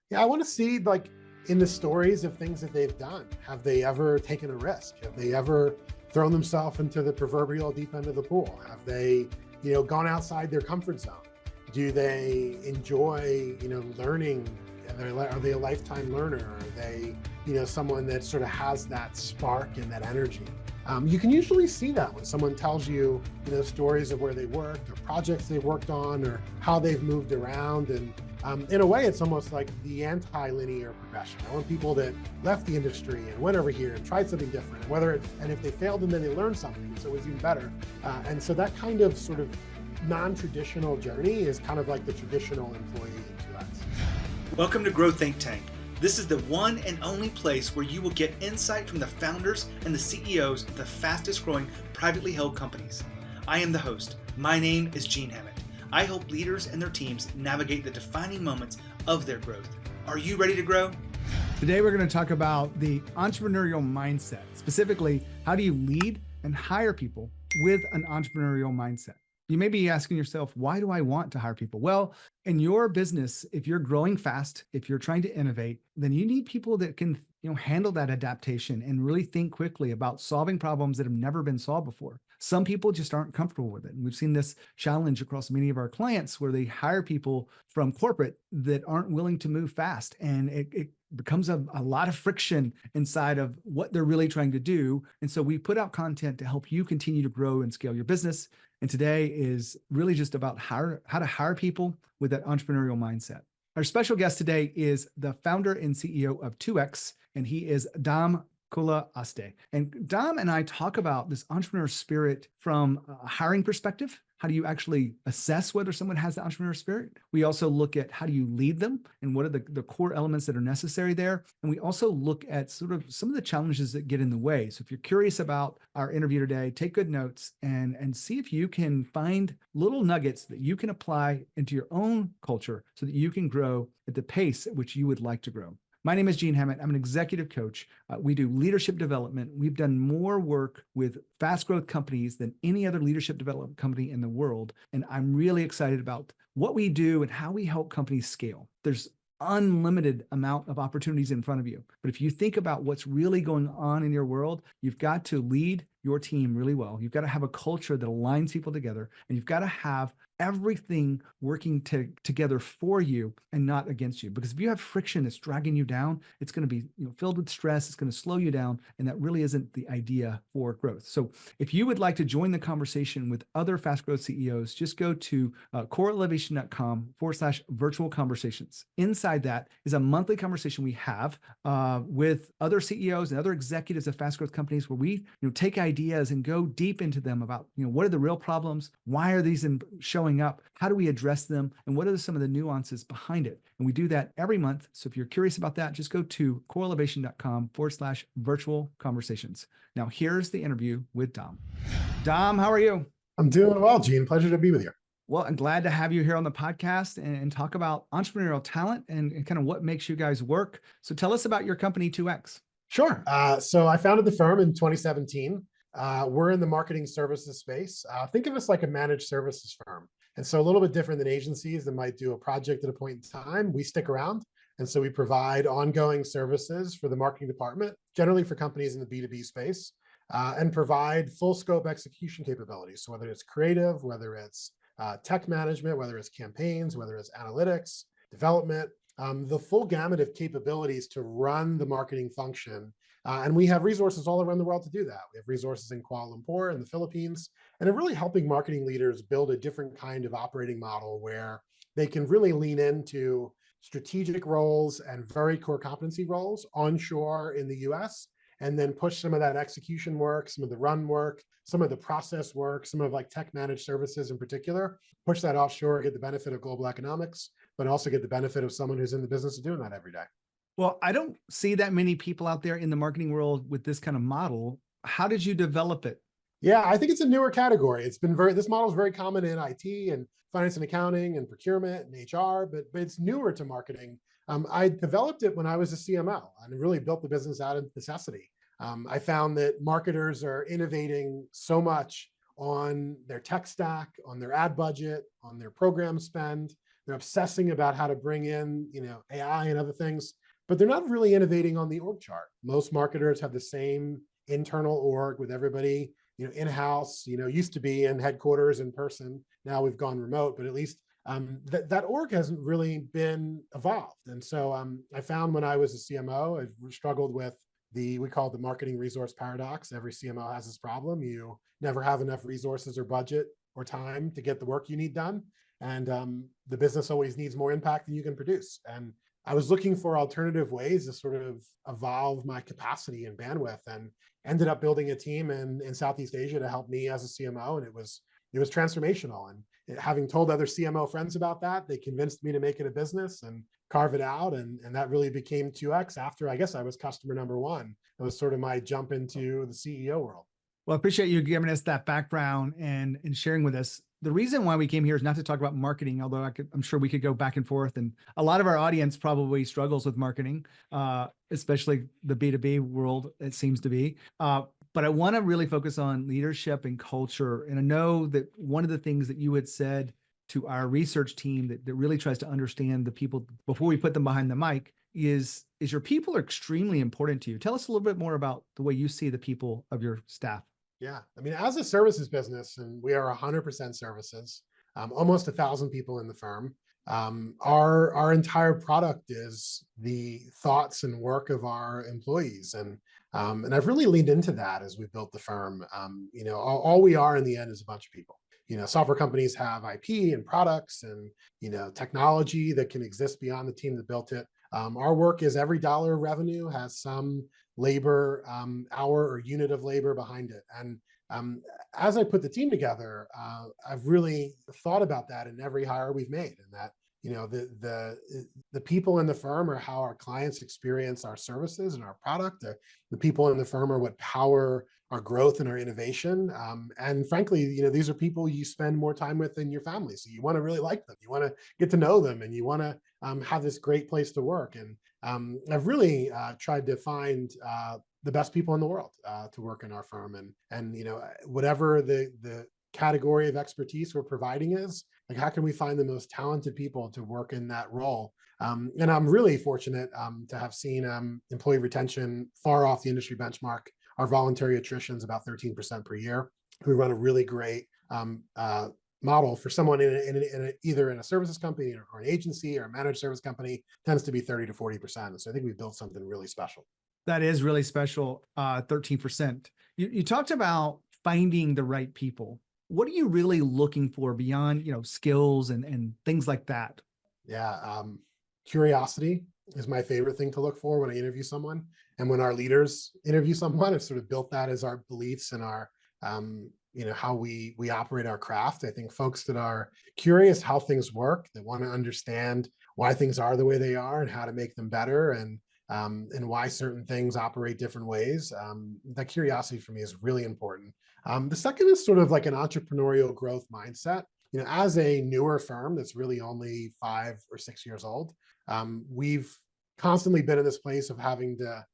Yeah, I want to see like in the stories of things that they've done. Have they ever taken a risk? Have they ever thrown themselves into the proverbial deep end of the pool? Have they, gone outside their comfort zone? Do they enjoy, learning? Are they a lifetime learner? Are they, someone that sort of has that spark and that energy? You can usually see that when someone tells you, stories of where they worked or projects they've worked on or how they've moved around. And in a way, it's almost like the anti-linear progression. I want people that left the industry and went over here and tried something different. And if they failed and then they learned something, so it was even better. And so that kind of sort of non-traditional journey is kind of like the traditional employee in 2X. Welcome to Grow Think Tank. This is the one and only place where you will get insight from the founders and the CEOs of the fastest growing privately held companies. I am the host. My name is Gene Hammett. I help leaders and their teams navigate the defining moments of their growth. Are you ready to grow? Today, we're going to talk about the entrepreneurial mindset. Specifically, how do you lead and hire people with an entrepreneurial mindset? You may be asking yourself, why do I want to hire people? Well, in your business, if you're growing fast, if you're trying to innovate, then you need people that can handle that adaptation and really think quickly about solving problems that have never been solved before. Some people just aren't comfortable with it. And we've seen this challenge across many of our clients where they hire people from corporate that aren't willing to move fast. And it becomes a lot of friction inside of what they're really trying to do. And so we put out content to help you continue to grow and scale your business. And today is really just about how to hire people with that entrepreneurial mindset. Our special guest today is the founder and CEO of 2X, and he is Domenic Colasante. And Dom and I talk about this entrepreneur spirit from a hiring perspective. How do you actually assess whether someone has the entrepreneur spirit? We also look at how do you lead them and what are the core elements that are necessary there. And we also look at sort of some of the challenges that get in the way. So if you're curious about our interview today, take good notes and see if you can find little nuggets that you can apply into your own culture so that you can grow at the pace at which you would like to grow. My name is Gene Hammett. I'm an executive coach. We do leadership development. We've done more work with fast growth companies than any other leadership development company in the world. And I'm really excited about what we do and how we help companies scale. There's unlimited amount of opportunities in front of you. But if you think about what's really going on in your world, you've got to lead your team really well. You've got to have a culture that aligns people together, and you've got to have everything working together for you and not against you. Because if you have friction that's dragging you down, it's going to be filled with stress. It's going to slow you down, and that really isn't the idea for growth. So if you would like to join the conversation with other fast growth CEOs, just go to coreelevation.com/virtual conversations. Inside that is a monthly conversation we have with other CEOs and other executives of fast growth companies where we take ideas and go deep into them about what are the real problems, why are these showing up, how do we address them, and what are some of the nuances behind it. And we do that every month. So if you're curious about that, just go to coreelevation.com/virtual conversations. Now here's the interview with Dom. Dom, how are you? I'm doing well, Gene. Pleasure to be with you. Well, I'm glad to have you here on the podcast and talk about entrepreneurial talent and kind of what makes you guys work. So tell us about your company, 2X. Sure. So I founded the firm in 2017. We're in the marketing services space. Think of us like a managed services firm. And so a little bit different than agencies that might do a project at a point in time. We stick around. And so we provide ongoing services for the marketing department, generally for companies in the B2B space, and provide full scope execution capabilities. So whether it's creative, whether it's tech management, whether it's campaigns, whether it's analytics, development, the full gamut of capabilities to run the marketing function. And we have resources all around the world to do that. We have resources in Kuala Lumpur and the Philippines, and are really helping marketing leaders build a different kind of operating model where they can really lean into strategic roles and very core competency roles onshore in the US, and then push some of that execution work, some of the run work, some of the process work, some of like tech managed services in particular, push that offshore, get the benefit of global economics, but also get the benefit of someone who's in the business of doing that every day. Well, I don't see that many people out there in the marketing world with this kind of model. How did you develop it? Yeah, I think it's a newer category. This model is very common in IT and finance and accounting and procurement and HR, but it's newer to marketing. I developed it when I was a CMO and really built the business out of necessity. I found that marketers are innovating so much on their tech stack, on their ad budget, on their program spend, They're obsessing about how to bring in, AI and other things, but they're not really innovating on the org chart. Most marketers have the same internal org with everybody, in-house, used to be in headquarters in person. Now we've gone remote, but at least that org hasn't really been evolved. And so I found when I was a CMO, I struggled with we call it the marketing resource paradox. Every CMO has this problem. You never have enough resources or budget or time to get the work you need done. And the business always needs more impact than you can produce. And I was looking for alternative ways to sort of evolve my capacity and bandwidth, and ended up building a team in Southeast Asia to help me as a CMO. And it was transformational. And having told other CMO friends about that, they convinced me to make it a business and carve it out. And that really became 2X after, I guess, I was customer number one. It was sort of my jump into the CEO world. Well, I appreciate you giving us that background and sharing with us. The reason why we came here is not to talk about marketing, although I'm sure we could go back and forth. And a lot of our audience probably struggles with marketing, especially the B2B world, it seems to be. But I want to really focus on leadership and culture. And I know that one of the things that you had said to our research team that really tries to understand the people before we put them behind the mic is your people are extremely important to you. Tell us a little bit more about the way you see the people of your staff. Yeah. I mean, as a services business, and we are 100% services, almost 1,000 people in the firm. Our entire product is the thoughts and work of our employees. And I've really leaned into that as we built the firm. All we are in the end is a bunch of people. Software companies have IP and products and, technology that can exist beyond the team that built it. Our work is every dollar of revenue has some labor, hour or unit of labor behind it. And as I put the team together, I've really thought about that in every hire we've made, and that, the people in the firm are how our clients experience our services and our product. The people in the firm are what power our growth and our innovation. And frankly, these are people you spend more time with than your family. So you want to really like them. You want to get to know them, and you want to have this great place to work. And I've really tried to find the best people in the world to work in our firm. And whatever the category of expertise we're providing is, like, how can we find the most talented people to work in that role? And I'm really fortunate to have seen employee retention far off the industry benchmark. Our voluntary attrition is about 13% per year. We run a really great model for someone either in a services company or an agency or a managed service company, tends to be 30 to 40%. And so I think we've built something really special. That is really special, 13%. You talked about finding the right people. What are you really looking for beyond, skills and things like that? Yeah, curiosity is my favorite thing to look for when I interview someone. And when our leaders interview someone, I've sort of built that as our beliefs and our, how we operate our craft. I think folks that are curious how things work, that want to understand why things are the way they are and how to make them better, and why certain things operate different ways. That curiosity for me is really important. The second is sort of like an entrepreneurial growth mindset. As a newer firm that's really only 5 or 6 years old, we've constantly been in this place of having to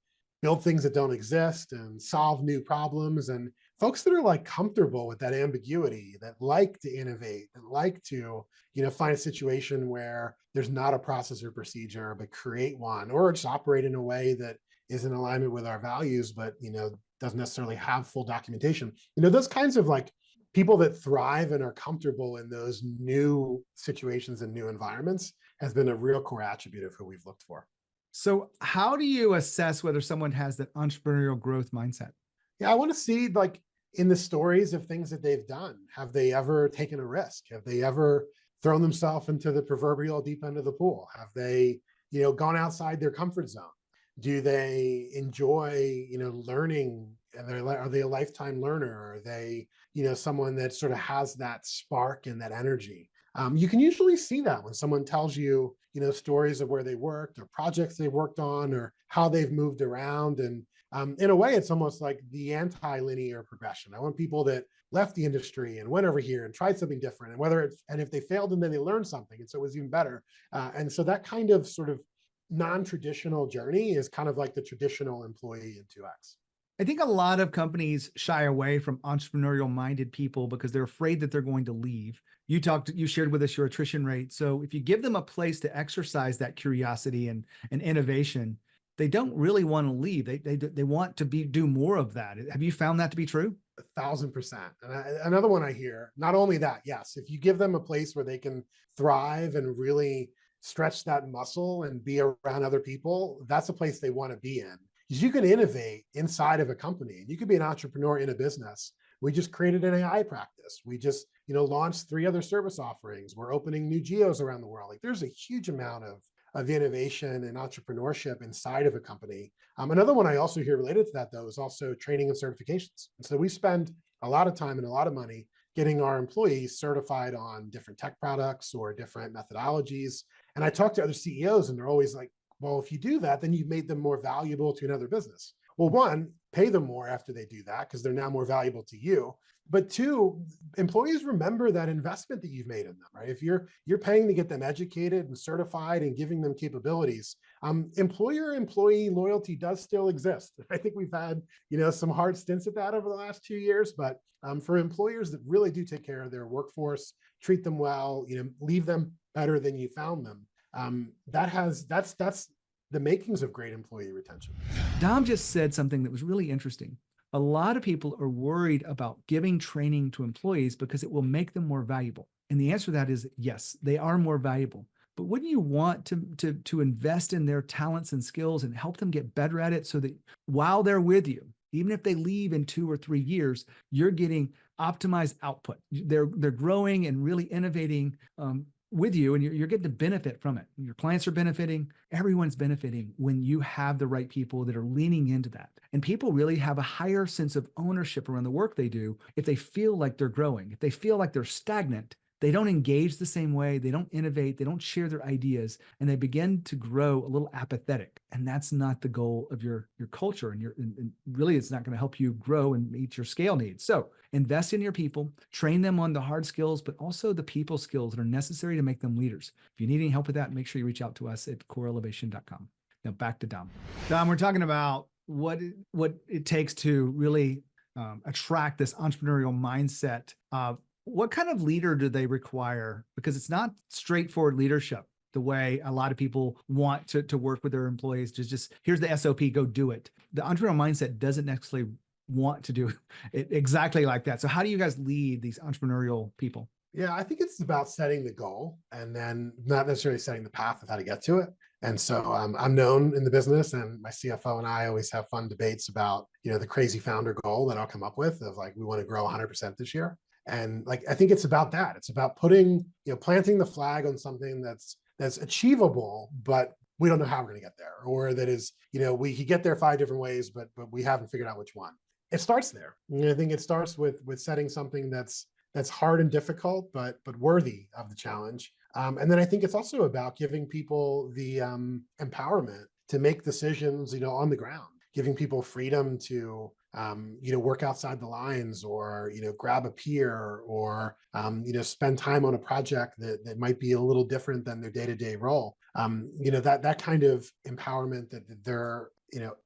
build things that don't exist and solve new problems. And folks that are like comfortable with that ambiguity, that like to innovate, that like to, find a situation where there's not a process or procedure, but create one, or just operate in a way that is in alignment with our values, but, doesn't necessarily have full documentation. Those kinds of like people that thrive and are comfortable in those new situations and new environments has been a real core attribute of who we've looked for. So how do you assess whether someone has that entrepreneurial growth mindset? Yeah, I want to see, like, in the stories of things that they've done. Have they ever taken a risk? Have they ever thrown themselves into the proverbial deep end of the pool? Have they, gone outside their comfort zone? Do they enjoy, learning? Are they a lifetime learner? Are they, someone that sort of has that spark and that energy? You can usually see that when someone tells you, stories of where they worked or projects they worked on or how they've moved around. And in a way, it's almost like the anti-linear progression. I want people that left the industry and went over here and tried something different, and if they failed and then they learned something, and so it was even better. And so that kind of sort of non-traditional journey is kind of like the traditional employee in 2X. I think a lot of companies shy away from entrepreneurial minded people because they're afraid that they're going to leave. You shared with us your attrition rate. So if you give them a place to exercise that curiosity and innovation, they don't really want to leave. They want to do more of that. Have you found that to be true? 1,000%. And another one I hear, not only that, yes, if you give them a place where they can thrive and really stretch that muscle and be around other people, that's a place they want to be in. Because you can innovate inside of a company. You could be an entrepreneur in a business. We just created an AI practice. We just, launched 3 other service offerings. We're opening new geos around the world. Like there's a huge amount of innovation and entrepreneurship inside of a company. Another one I also hear related to that, though, is also training and certifications. And so we spend a lot of time and a lot of money getting our employees certified on different tech products or different methodologies. And I talk to other CEOs and they're always like, well, if you do that, then you've made them more valuable to another business. Well, one, pay them more after they do that because they're now more valuable to you. But 2, employees remember that investment that you've made in them, right? If you're paying to get them educated and certified and giving them capabilities, employer-employee loyalty does still exist. I think we've had, some hard stints at that over the last 2 years, but for employers that really do take care of their workforce, treat them well, leave them better than you found them, that's the makings of great employee retention. Dom just said something that was really interesting. A lot of people are worried about giving training to employees because it will make them more valuable. And the answer to that is yes, they are more valuable. But wouldn't you want to invest in their talents and skills and help them get better at it so that while they're with you, even if they leave in 2 or 3 years, you're getting optimized output. They're growing and really innovating with you, and you're getting the benefit from it. Your clients are benefiting. Everyone's benefiting when you have the right people that are leaning into that. And people really have a higher sense of ownership around the work they do if they feel like they're growing. If they feel like they're stagnant, they don't engage the same way. They don't innovate. They don't share their ideas, and they begin to grow a little apathetic. And that's not the goal of your culture. And really, it's not going to help you grow and meet your scale needs. So invest in your people, train them on the hard skills, but also the people skills that are necessary to make them leaders. If you need any help with that, make sure you reach out to us at coreelevation.com. Now back to Dom. Dom, we're talking about what it takes to really attract this entrepreneurial mindset. What kind of leader do they require? Because it's not straightforward leadership the way a lot of people want to work with their employees. Just here's the SOP, go do it. The entrepreneurial mindset doesn't necessarily want to do it exactly like that. So how do you guys lead these entrepreneurial people? Yeah, I think it's about setting the goal and then not necessarily setting the path of how to get to it. And so I'm known in the business, and my CFO and I always have fun debates about, the crazy founder goal that I'll come up with of like, we want to grow 100% this year. And like, I think it's about that. It's about putting, planting the flag on something that's achievable, but we don't know how we're going to get there, or that is, we could get there 5 different ways, but we haven't figured out which one. It starts there. And I think it starts with setting something that's hard and difficult, but worthy of the challenge. And then I think it's also about giving people the empowerment to make decisions, on the ground, giving people freedom to, work outside the lines, or, grab a peer, or, spend time on a project that might be a little different than their day-to-day role. That kind of empowerment that they're,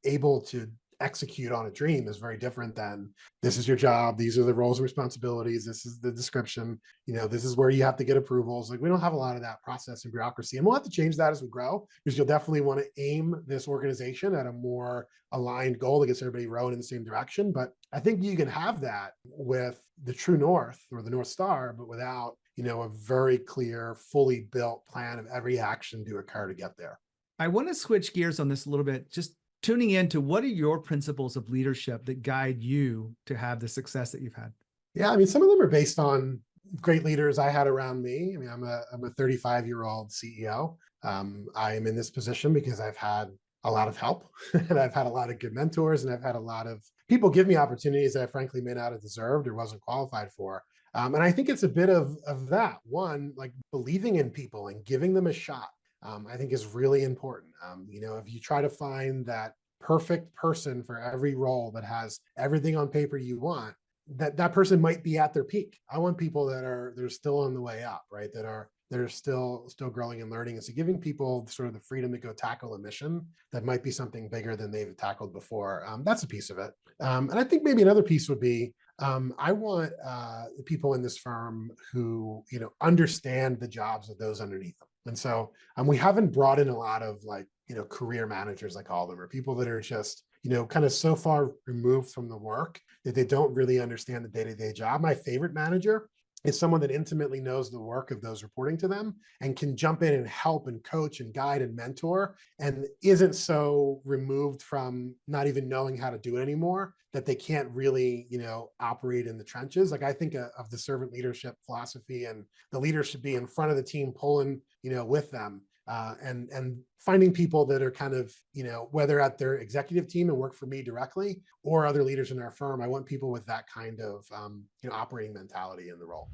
able to execute on a dream is very different than, this is your job, these are the roles and responsibilities, this is the description, this is where you have to get approvals. Like, we don't have a lot of that process and bureaucracy, and we'll have to change that as we grow, because you'll definitely want to aim this organization at a more aligned goal that gets everybody rowing in the same direction. But I think you can have that with the true north, or the North Star, but without, a very clear, fully built plan of every action to occur to get there. I want to switch gears on this a little bit, just tuning into what are your principles of leadership that guide you to have the success that you've had? Yeah, I mean, some of them are based on great leaders I had around me. I mean, I'm a 35-year-old CEO. I am in this position because I've had a lot of help, and I've had a lot of good mentors, and I've had a lot of people give me opportunities that I frankly may not have deserved or wasn't qualified for. And I think it's a bit of that. One, like believing in people and giving them a shot, I think is really important. If you try to find that perfect person for every role that has everything on paper you want, that person might be at their peak. I want people that are still on the way up, right? That are that are still growing and learning. And so giving people sort of the freedom to go tackle a mission that might be something bigger than they've tackled before. That's a piece of it. And I think maybe another piece would be, I want people in this firm who, understand the jobs of those underneath them. And so we haven't brought in a lot of career managers, I call them, or people that are just, kind of so far removed from the work that they don't really understand the day-to-day job. My favorite manager is someone that intimately knows the work of those reporting to them and can jump in and help and coach and guide and mentor, and isn't so removed from not even knowing how to do it anymore that they can't really, operate in the trenches. Like, I think of the servant leadership philosophy, and the leader should be in front of the team, pulling, with them. And finding people that are kind of, whether at their executive team and work for me directly or other leaders in our firm, I want people with that kind of, operating mentality in the role.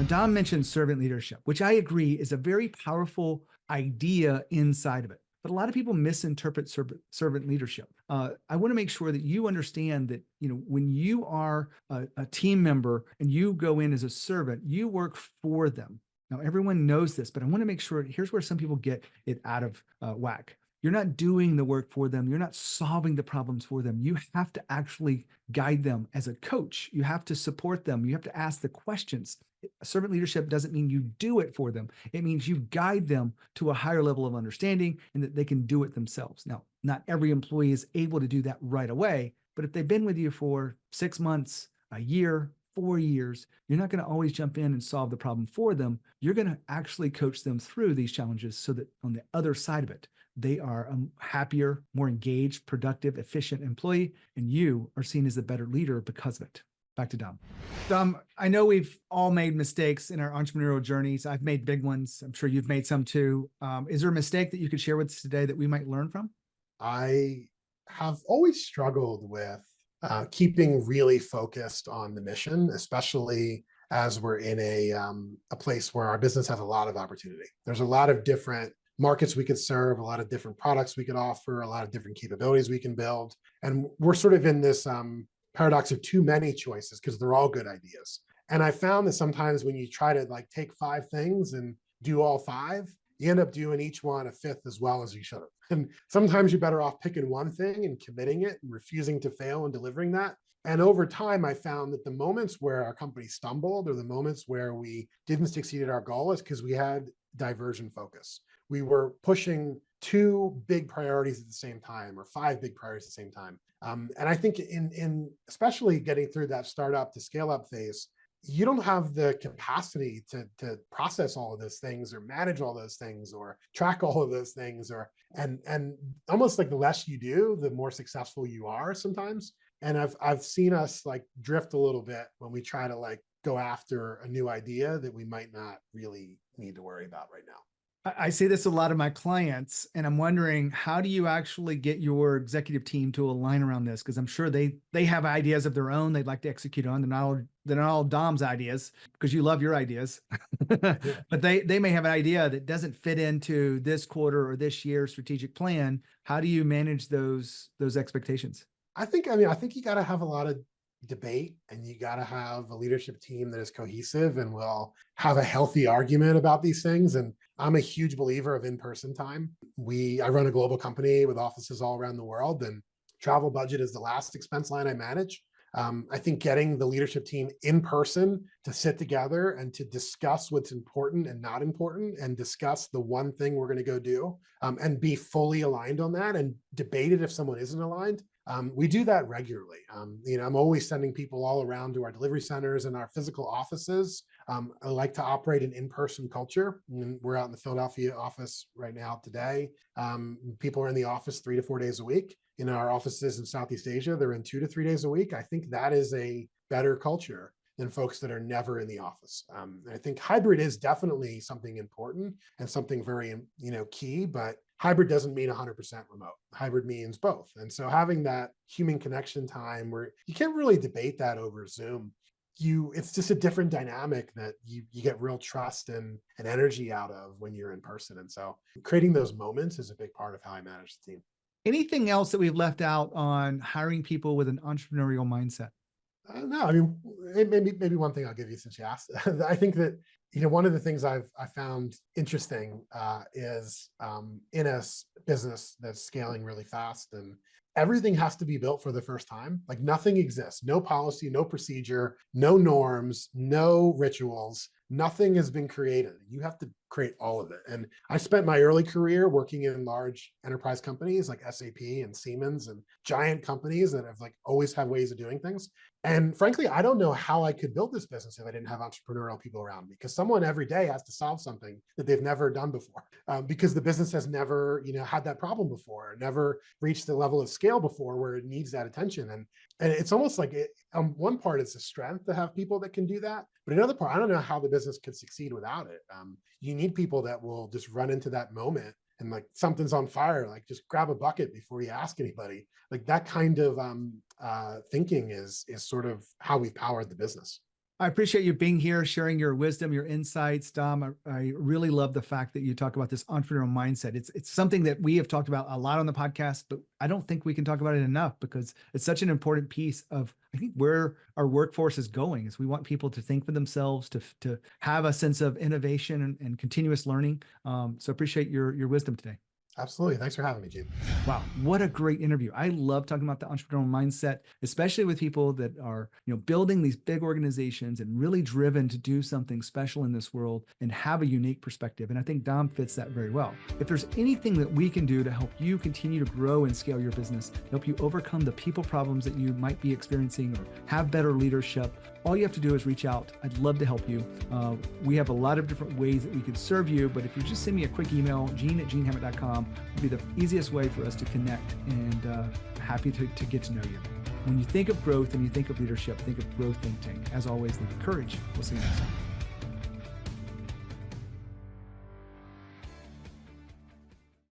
Dom mentioned servant leadership, which I agree is a very powerful idea inside of it. But a lot of people misinterpret servant leadership. I want to make sure that you understand that, when you are a team member and you go in as a servant, you work for them. Now, everyone knows this, but I want to make sure, here's where some people get it out of whack. You're not doing the work for them. You're not solving the problems for them. You have to actually guide them as a coach. You have to support them. You have to ask the questions. Servant leadership doesn't mean you do it for them. It means you guide them to a higher level of understanding and that they can do it themselves. Now, not every employee is able to do that right away, but if they've been with you for 6 months, a year, 4 years, you're not going to always jump in and solve the problem for them. You're going to actually coach them through these challenges so that on the other side of it, they are a happier, more engaged, productive, efficient employee, and you are seen as a better leader because of it. Back to Dom. Dom, I know we've all made mistakes in our entrepreneurial journeys. I've made big ones. I'm sure you've made some too. Is there a mistake that you could share with us today that we might learn from? I have always struggled with keeping really focused on the mission, especially as we're in a place where our business has a lot of opportunity. There's a lot of different markets we could serve, a lot of different products we could offer, a lot of different capabilities we can build. And we're sort of in this paradox of too many choices because they're all good ideas. And I found that sometimes when you try to take 5 things and do all 5, you end up doing each one a fifth as well as you should have. And sometimes you're better off picking one thing and committing it and refusing to fail and delivering that. And over time, I found that the moments where our company stumbled, or the moments where we didn't succeed at our goal, is because we had diversion focus. We were pushing 2 big priorities at the same time, or 5 big priorities at the same time. And I think in especially getting through that startup to scale up phase, you don't have the capacity to process all of those things, or manage all those things, or track all of those things, and almost like the less you do, the more successful you are sometimes. And I've seen us drift a little bit when we try to go after a new idea that we might not really need to worry about right now. I say this to a lot of my clients, and I'm wondering, how do you actually get your executive team to align around this? Because I'm sure they have ideas of their own they'd like to execute on. They're not all Dom's ideas, because you love your ideas. But they may have an idea that doesn't fit into this quarter or this year's strategic plan. How do you manage those expectations? I think you got to have a lot of debate, and you got to have a leadership team that is cohesive and will have a healthy argument about these things. And I'm a huge believer of in-person time. I run a global company with offices all around the world, and travel budget is the last expense line I manage. I think getting the leadership team in person to sit together and to discuss what's important and not important, and discuss the one thing we're going to go do, and be fully aligned on that, and debate it if someone isn't aligned. We do that regularly. I'm always sending people all around to our delivery centers and our physical offices. I like to operate an in-person culture. We're out in the Philadelphia office right now today. People are in the office 3 to 4 days a week. In our offices in Southeast Asia, they're in 2 to 3 days a week. I think that is a better culture than folks that are never in the office. I think hybrid is definitely something important and something very, key, but hybrid doesn't mean 100% remote. Hybrid means both. And so having that human connection time where you can't really debate that over Zoom, it's just a different dynamic that you get real trust and energy out of when you're in person. And so creating those moments is a big part of how I manage the team. Anything else that we've left out on hiring people with an entrepreneurial mindset? No, I mean, maybe one thing I'll give you since you asked. I think that one of the things I found interesting is in a business that's scaling really fast, and everything has to be built for the first time. Like nothing exists, no policy, no procedure, no norms, no rituals. Nothing has been created. You have to create all of it. And I spent my early career working in large enterprise companies like SAP and Siemens and giant companies that have like always had ways of doing things. And frankly, I don't know how I could build this business if I didn't have entrepreneurial people around me, because someone every day has to solve something that they've never done before, because the business has never, had that problem before, never reached the level of scale before where it needs that attention. And it's almost like one part, it's a strength to have people that can do that. But another part, I don't know how the business could succeed without it. You need people that will just run into that moment and like something's on fire, like just grab a bucket before you ask anybody. Like that kind of thinking is sort of how we've powered the business. I appreciate you being here, sharing your wisdom, your insights, Dom. I really love the fact that you talk about this entrepreneurial mindset. It's something that we have talked about a lot on the podcast, but I don't think we can talk about it enough because it's such an important piece of, I think, where our workforce is going. Is we want people to think for themselves, to have a sense of innovation and continuous learning. So appreciate your wisdom today. Absolutely. Thanks for having me, Gene. Wow, what a great interview. I love talking about the entrepreneurial mindset, especially with people that are, building these big organizations and really driven to do something special in this world and have a unique perspective. And I think Dom fits that very well. If there's anything that we can do to help you continue to grow and scale your business, help you overcome the people problems that you might be experiencing or have better leadership, all you have to do is reach out. I'd love to help you. We have a lot of different ways that we could serve you, but if you just send me a quick email, gene@genehammett.com, would be the easiest way for us to connect, and happy to get to know you. When you think of growth and you think of leadership, think of Growth Think Tank. As always, live with courage. We'll see you next time.